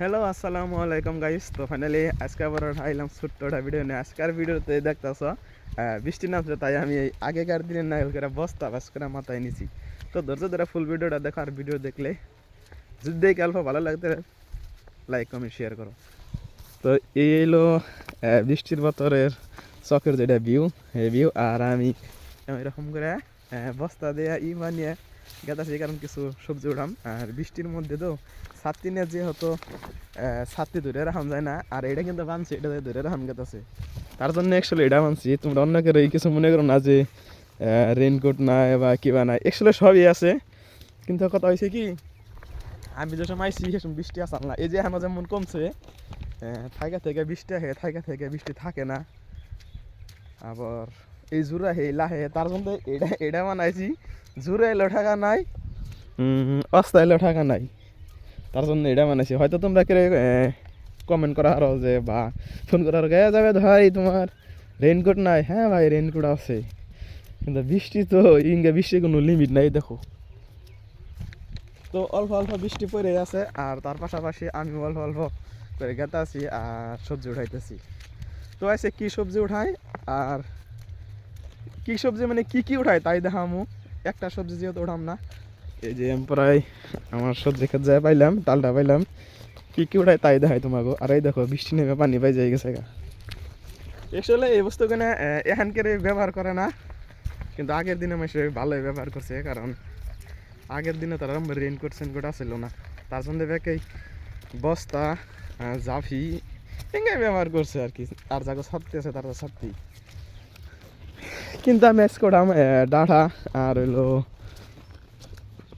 Hello আসসালামু আলাইকুম guys. তো ফাইনালি আজকে আবার আইলাম ছোট্ট একটা ভিডিও নিয়ে। আজকের ভিডিওতে দেখতেছ বৃষ্টি নামছে, তাই আমি এই আগেকার দিনের নাইল করে বস্তা বাস করে মাথায় নিছি। তো ধৈর্য ধরে ফুল ভিডিওটা দেখো, আর ভিডিও দেখলে যদি দেখে অল্প ভালো লাগতে লাইক কমেন্ট শেয়ার করো। তো এই এলো বৃষ্টির বতরের চকের যেটা ভিউ, এই ভিউ। আর আমি এরকম করে বস্তা দিয়ে বানিয়ে গেতাছি, কারণ কিছু সবজি উঠাম। আর বৃষ্টির মধ্যে তো ছাত্রী নিয়ে যেহেতু ছাত্রী ধরে রাখাম যায় না, আর এটা কিন্তু বানছি, এটা ধরে রাখাম গেতাছে, তার জন্য অ্যাকচুয়ালি এটা বানছি। তোমরা অন্য করে কিছু মনে করো না যে রেনকোট নাই বা কিবা নাই, অ্যাকচুয়ালি সবই আছে। কিন্তু কথা হয়েছে কি, আমি যে সময় আইসি সে বৃষ্টি আসাম না। এই যে আমার যেমন কমছে, থাকা থেকে বৃষ্টি আহে, থাকা থেকে বৃষ্টি থাকে না। আবার এই জোড়া হে লাহে, তার জন্য এটা এটা বানাইছি। জোড়া এলো ঠাকা নাই, অস্তা এলো ঠাকা নাই, তার জন্য এটা বানাইছি। হয়তো তোমরা কে কমেন্ট করা আরো যে বা ফোন করার গায়ে যাবে, ভাই তোমার রেইনকোট নাই। হ্যাঁ ভাই, রেইনকোট আছে, কিন্তু বৃষ্টি তো ইঙ্গে বৃষ্টির কোনো লিমিট নাই। দেখো তো অল্প অল্প বৃষ্টি পড়ে আছে, আর তার পাশাপাশি আমি অল্প অল্প করে গেতাছি আর সবজি উঠাইতেছি। তো আছে কি সবজি উঠাই, আর কি সবজি মানে কি উঠাই তাই দেখামু। একটা সবজি যেহেতু উঠাম না, এই যে আমি প্রায় আমার সবজি খেতে যায় পাইলাম, ডালটা পাইলাম, কি উঠাই তাই দেখাই তোমাকে। আর এই দেখো বৃষ্টি নেমে পানি পাই যাই গেছে গা। আসলে এই বস্তুখানে এখানকার ব্যবহার করে না, কিন্তু আগের দিনে মানুষ ভালোই ব্যবহার করছে, কারণ আগের দিনে তারা রেইনকোট সেনকোট আসছিল না, তার জন্য ব্যাকেই বস্তা জাফি এঙ্গাই ব্যবহার করছে আর কি। আর যাকে ছাড়তে আছে তারা ছাড়তেই, কিন্তু আমি আজকে ওঠাম ডাঁটা, আর হইলো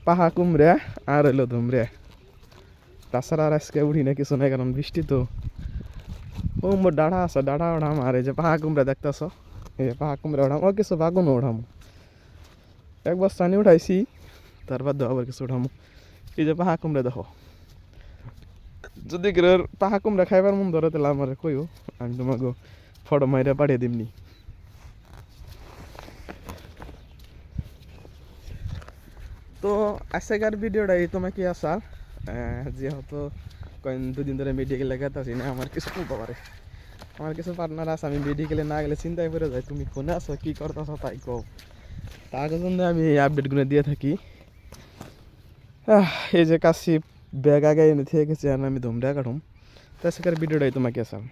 পাহা কুমড়া, আর হইলো ধুমড়ে। তাছাড়া আর আজকে উঠি না, কিছু নাই, কারণ বৃষ্টি তো। ও মোর ডাঁটা আছে, ডাঁটা ওঠাম। আর এই যে পাহা কুমড়া দেখতেছ, এই যে পাহা কুমড়া ওঠাম, ও কিছু বাগুনও ওঠাম। এক বস্তা আনি উঠাইছি, তারপর দেখো আবার কিছু উঠাম। এই যে পাহা কুমড়া দেখো, যদি পাহা কুমড়া খাইবার মন ধরে তাহলে আমার কইও, আমি তোমাকে ফটো মাইরা পাঠিয়ে দিমনি। তো আজকের ভিডিওটাই তোমাকে আসার, যেহেতু কয়েক দুদিন ধরে মেডিকেলে গেতাছি না, আমার কিছু বলতে পারে, আমার কিছু পার্টনার আছে, আমি মেডিকেলে না গেলে চিন্তায় পড়ে যাই, তুমি ফোনে আছো কী করতেছো তাই কও। তার জন্য আমি এই আপডেটগুলো দিয়ে থাকি। এই যে কাশি ব্যাগ আগে এনে থেকে গেছি, আর আমি ধুমরা কাটুম। তো আজকের ভিডিওটাই তোমাকে আসাম।